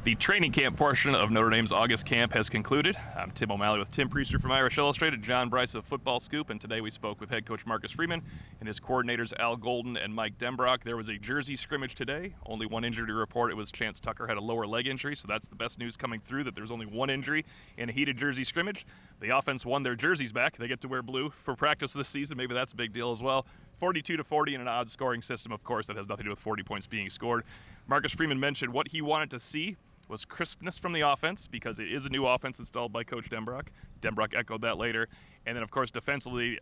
The training camp portion of Notre Dame's August camp has concluded. I'm Tim O'Malley with Tim Prister from Irish Illustrated, John Brice of FootballScoop, and today we spoke with head coach Marcus Freeman and his coordinators Al Golden and Mike Denbrock. There was a jersey scrimmage today. Only one injury to report. It was Chance Tucker had a lower leg injury, so that's the best news coming through, that there's only one injury in a heated jersey scrimmage. The offense won their jerseys back. They get to wear blue for practice this season. Maybe that's a big deal as well. 42-40 in an odd scoring system, of course, that has nothing to do with 40 points being scored. Marcus Freeman mentioned what he wanted to see was crispness from the offense, because it is a new offense installed by Coach Denbrock. Denbrock echoed that later. And then, of course, defensively,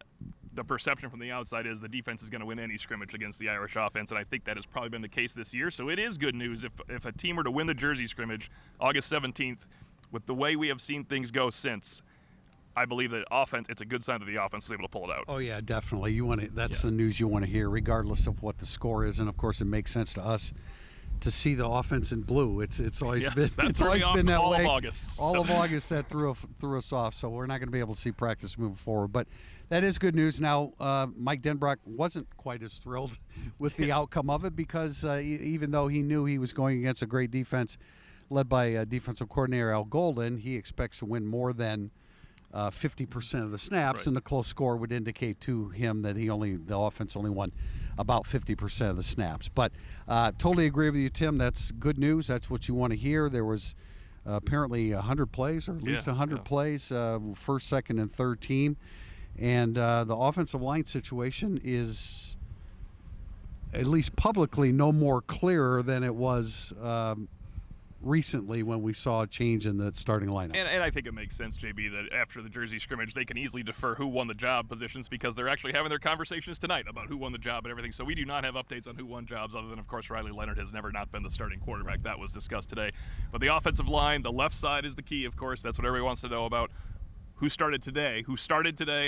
the perception from the outside is the defense is going to win any scrimmage against the Irish offense, and I think that has probably been the case this year. So it is good news if a team were to win the jersey scrimmage August 17th, with the way we have seen things go since. I believe that offense, it's a good sign that the offense was able to pull it out. Oh, yeah, definitely. That's the news you want to hear, regardless of what the score is. And, of course, it makes sense to us to see the offense in blue. It's always been that all way. Of August. All of August that threw us off, so we're not going to be able to see practice moving forward. But that is good news. Now, Mike Denbrock wasn't quite as thrilled with the outcome of it, because even though he knew he was going against a great defense led by defensive coordinator Al Golden, he expects to win more than 50% of the snaps, right. And the close score would indicate to him that the offense only won about 50% of the snaps. But totally agree with you, Tim. That's good news. That's what you want to hear. There was apparently 100 plays, or at least 100 plays, first, second, and third team. And the offensive line situation is, at least publicly, no more clearer than it was recently when we saw a change in the starting lineup. And I think it makes sense, JB, that after the jersey scrimmage, they can easily defer who won the job positions, because they're actually having their conversations tonight about who won the job and everything. So we do not have updates on who won jobs, other than, of course, Riley Leonard has never not been the starting quarterback. That was discussed today. But the offensive line, the left side is the key, of course. That's what everybody wants to know about. Who started today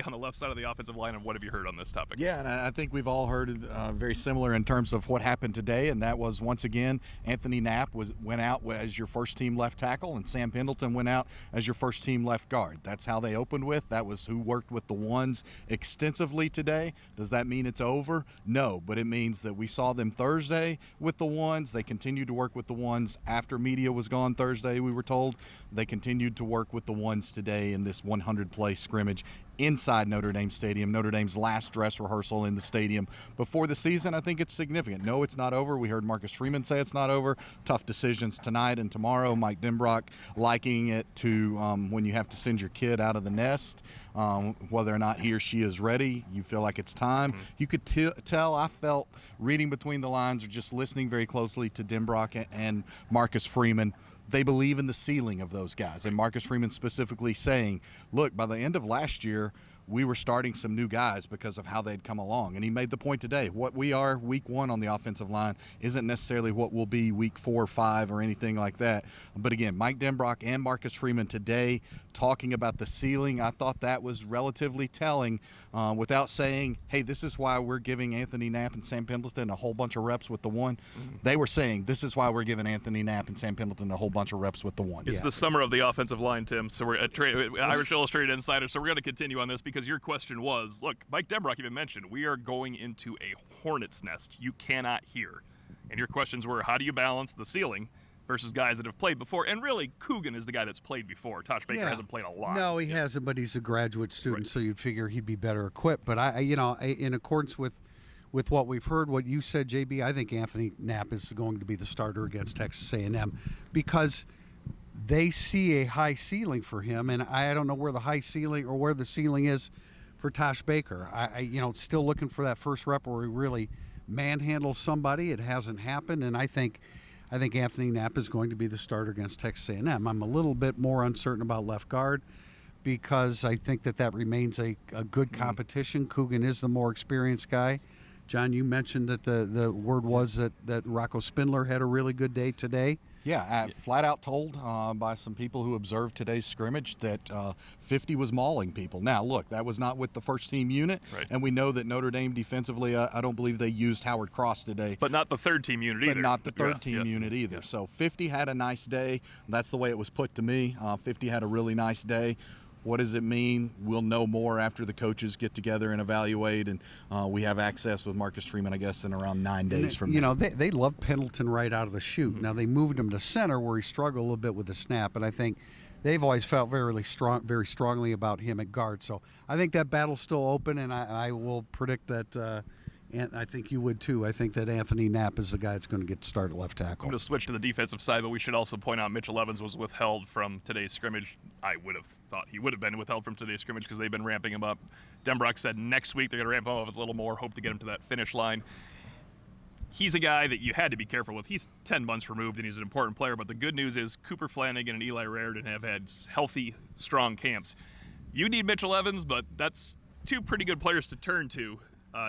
on the left side of the offensive line, and what have you heard on this topic? Yeah, and I think we've all heard very similar in terms of what happened today, and that was, once again, Anthony Knapp went out as your first-team left tackle, and Sam Pendleton went out as your first-team left guard. That's how they opened with. That was who worked with the ones extensively today. Does that mean it's over? No, but it means that we saw them Thursday with the ones. They continued to work with the ones after media was gone Thursday, we were told. They continued to work with the ones today in this 100-play scrimmage inside Notre Dame Stadium, Notre Dame's last dress rehearsal in the stadium before the season. I think it's significant. No, it's not over. We heard Marcus Freeman say it's not over. Tough decisions tonight and tomorrow. Mike Denbrock likening it to when you have to send your kid out of the nest, whether or not he or she is ready, you feel like it's time. Mm-hmm. You could tell, I felt, reading between the lines or just listening very closely to Denbrock and Marcus Freeman, they believe in the ceiling of those guys. And Marcus Freeman specifically saying, look, by the end of last year, we were starting some new guys because of how they'd come along. And he made the point today, what we are week one on the offensive line isn't necessarily what we'll be week 4 or 5 or anything like that. But again, Mike Denbrock and Marcus Freeman today talking about the ceiling, I thought that was relatively telling, without saying, hey, this is why we're giving Anthony Knapp and Sam Pendleton a whole bunch of reps with the one. Mm-hmm. They were saying, this is why we're giving Anthony Knapp and Sam Pendleton a whole bunch of reps with the one. It's the summer of the offensive line, Tim. So we're at Irish Illustrated Insider, so we're going to continue on this, because your question was, look, Mike Denbrock even mentioned, we are going into a hornet's nest you cannot hear. And your questions were, how do you balance the ceiling versus guys that have played before? And really, Coogan is the guy that's played before. Tosh Baker hasn't played a lot. No, he hasn't, but he's a graduate student, so you'd figure he'd be better equipped. But I in accordance with what we've heard, what you said, JB, I think Anthony Knapp is going to be the starter against Texas A&M, because they see a high ceiling for him, and I don't know where the high ceiling or where the ceiling is for Tosh Baker. I still looking for that first rep where he really manhandles somebody. It hasn't happened, and I think Anthony Knapp is going to be the starter against Texas A&M. I'm a little bit more uncertain about left guard, because I think that remains a good competition. Coogan is the more experienced guy. John, you mentioned that the word was that Rocco Spindler had a really good day today. Yeah, flat out told by some people who observed today's scrimmage that 50 was mauling people. Now, look, that was not with the first-team unit, right. And we know that Notre Dame defensively, I don't believe they used Howard Cross today. But not the third-team unit either. But not the third-team unit either. Yeah. So 50 had a nice day. That's the way it was put to me. 50 had a really nice day. What does it mean? We'll know more after the coaches get together and evaluate, and we have access with Marcus Freeman, I guess, in around 9 days from now. You know, they love Pendleton right out of the chute. Now, they moved him to center where he struggled a little bit with the snap, and I think they've always felt very strongly about him at guard. So I think that battle's still open, and I will predict that and I think you would too. I think that Anthony Knapp is the guy that's going to get started left tackle. I'm going to switch to the defensive side, but we should also point out Mitchell Evans was withheld from today's scrimmage. I would have thought he would have been withheld from today's scrimmage because they've been ramping him up. Denbrock said next week they're going to ramp him up a little more, hope to get him to that finish line. He's a guy that you had to be careful with. He's 10 months removed, and he's an important player, but the good news is Cooper Flanagan and Eli Raridan have had healthy, strong camps. You need Mitchell Evans, but that's two pretty good players to turn to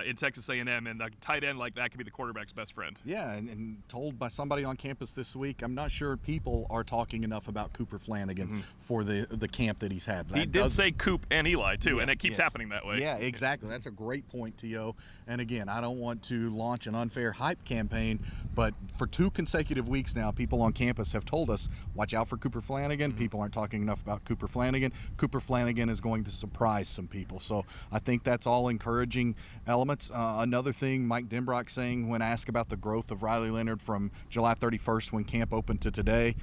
in Texas A&M, and a tight end like that could be the quarterback's best friend. Yeah, and told by somebody on campus this week, I'm not sure people are talking enough about Cooper Flanagan for the camp that he's had. He did say Coop and Eli, too, and it keeps happening that way. Yeah, exactly. That's a great point, T.O. And again, I don't want to launch an unfair hype campaign, but for 2 consecutive weeks now, people on campus have told us, watch out for Cooper Flanagan. People aren't talking enough about Cooper Flanagan. Cooper Flanagan is going to surprise some people. So I think that's all encouraging elements. Another thing Mike Denbrock saying when asked about the growth of Riley Leonard from July 31st when camp opened to today,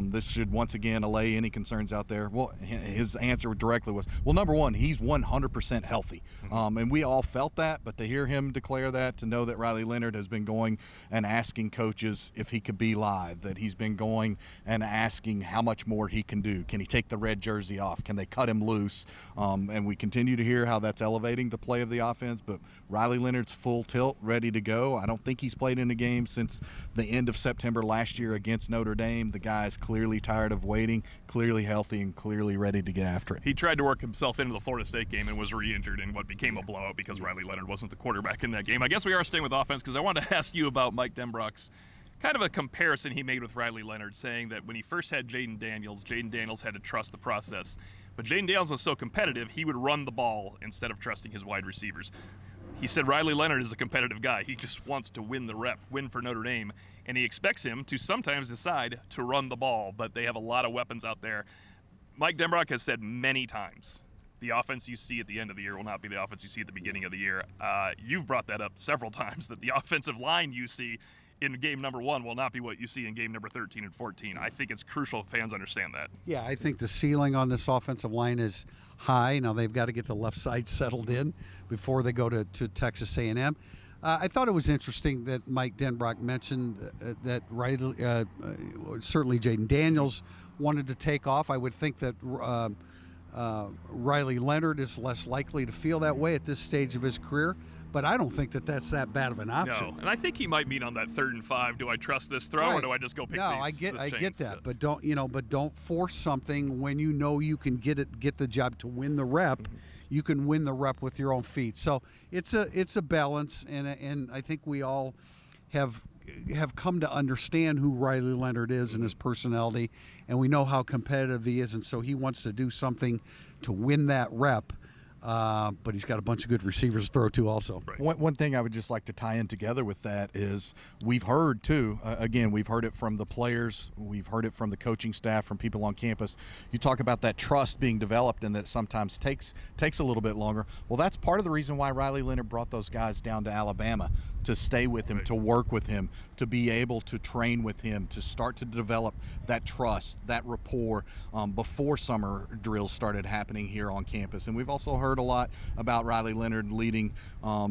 this should once again allay any concerns out there. Well, his answer directly was, well, number one, he's 100% healthy. And we all felt that, but to hear him declare that, to know that Riley Leonard has been going and asking coaches if he could be live, that he's been going and asking how much more he can do. Can he take the red jersey off? Can they cut him loose? And we continue to hear how that's elevating the play of the offense, but Riley Leonard's full tilt, ready to go. I don't think he's played in a game since the end of September last year against Notre Dame. The guy's clearly tired of waiting, clearly healthy, and clearly ready to get after it. He tried to work himself into the Florida State game and was re-injured in what became a blowout because Riley Leonard wasn't the quarterback in that game. I guess we are staying with offense because I wanted to ask you about Mike Denbrock's kind of a comparison he made with Riley Leonard, saying that when he first had Jaden Daniels had to trust the process. But Jaden Daniels was so competitive, he would run the ball instead of trusting his wide receivers. He said Riley Leonard is a competitive guy. He just wants to win the rep, win for Notre Dame, and he expects him to sometimes decide to run the ball, but they have a lot of weapons out there. Mike Denbrock has said many times, the offense you see at the end of the year will not be the offense you see at the beginning of the year. You've brought that up several times, that the offensive line you see in game number 1 will not be what you see in game number 13 and 14. I think it's crucial fans understand that. Yeah, I think the ceiling on this offensive line is high. Now they've got to get the left side settled in before they go to Texas A&M. I thought it was interesting that Mike Denbrock mentioned that certainly Jaden Daniels wanted to take off. I would think that Riley Leonard is less likely to feel that way at this stage of his career. But I don't think that that's that bad of an option. No, and I think he might mean on that 3rd and 5. Do I trust this throw or do I just go pick? I get that, but don't force something when you know you can get the job to win the rep. You can win the rep with your own feet. So it's a balance, and I think we all have come to understand who Riley Leonard is and his personality, and we know how competitive he is, and so he wants to do something to win that rep. But he's got a bunch of good receivers to throw to also. Right. One thing I would just like to tie in together with that is we've heard too, again, we've heard it from the players, we've heard it from the coaching staff, from people on campus. You talk about that trust being developed and that sometimes takes a little bit longer. Well, that's part of the reason why Riley Leonard brought those guys down to Alabama, to stay with him, to work with him, to be able to train with him, to start to develop that trust, that rapport before summer drills started happening here on campus. And we've also heard a lot about Riley Leonard leading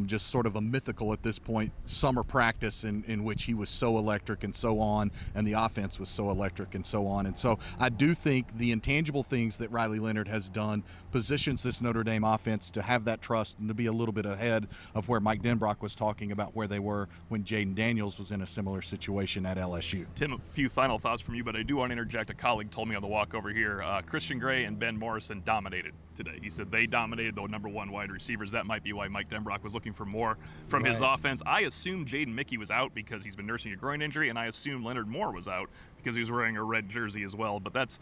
just sort of a mythical at this point summer practice in which he was so electric and so on, and the offense was so electric and so on. And so I do think the intangible things that Riley Leonard has done positions this Notre Dame offense to have that trust and to be a little bit ahead of where Mike Denbrock was talking about where they were when Jaden Daniels was in a similar situation at LSU. Tim, a few final thoughts from you, but I do want to interject. A colleague told me on the walk over here, Christian Gray and Ben Morrison dominated today. He said they dominated the number 1 wide receivers. That might be why Mike Denbrock was looking for more from his offense. I assume Jaden Mickey was out because he's been nursing a groin injury, and I assume Leonard Moore was out because he was wearing a red jersey as well. But that's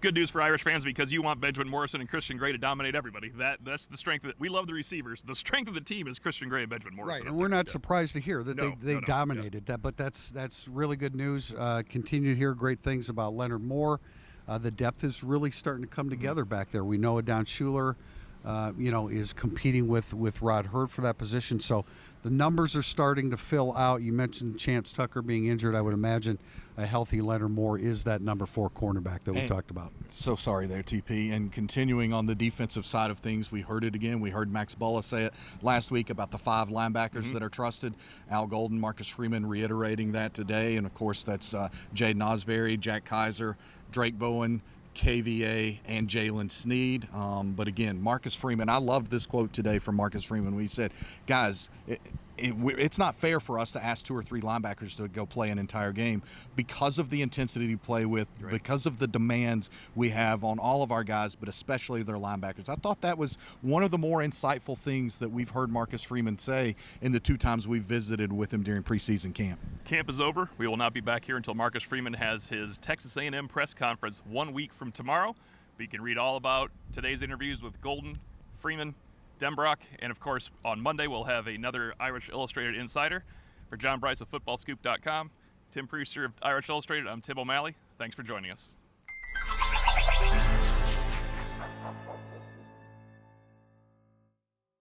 good news for Irish fans because you want Benjamin Morrison and Christian Gray to dominate everybody. That's the strength we love the receivers. The strength of the team is Christian Gray and Benjamin Morrison. Right, and we're not surprised to hear that they dominated that. But that's really good news. Continue to hear great things about Leonard Moore. the depth is really starting to come together back there. We know Adon Schuler, is competing with Rod Hurd for that position. So the numbers are starting to fill out. You mentioned Chance Tucker being injured. I would imagine a healthy Leonard Moore is that number 4 cornerback that we talked about. So sorry there, TP. And continuing on the defensive side of things, we heard it again. We heard Max Bullough say it last week about the 5 linebackers that are trusted. Al Golden, Marcus Freeman reiterating that today. And, of course, that's Jaden Osbury, Jack Kaiser, Drake Bowen, KVA, and Jalen Sneed. But again, Marcus Freeman, I loved this quote today from Marcus Freeman when he said, guys, it's not fair for us to ask 2 or 3 linebackers to go play an entire game because of the intensity we play with, because of the demands we have on all of our guys, but especially their linebackers. I thought that was one of the more insightful things that we've heard Marcus Freeman say in the 2 times we've visited with him during preseason camp. Camp is over. We will not be back here until Marcus Freeman has his Texas A&M press conference 1 week from tomorrow. But you can read all about today's interviews with Golden, Freeman, Denbrock, and of course on Monday we'll have another Irish Illustrated Insider. For John Brice of FootballScoop.com, Tim Prister of Irish Illustrated, I'm Tim O'Malley. Thanks for joining us.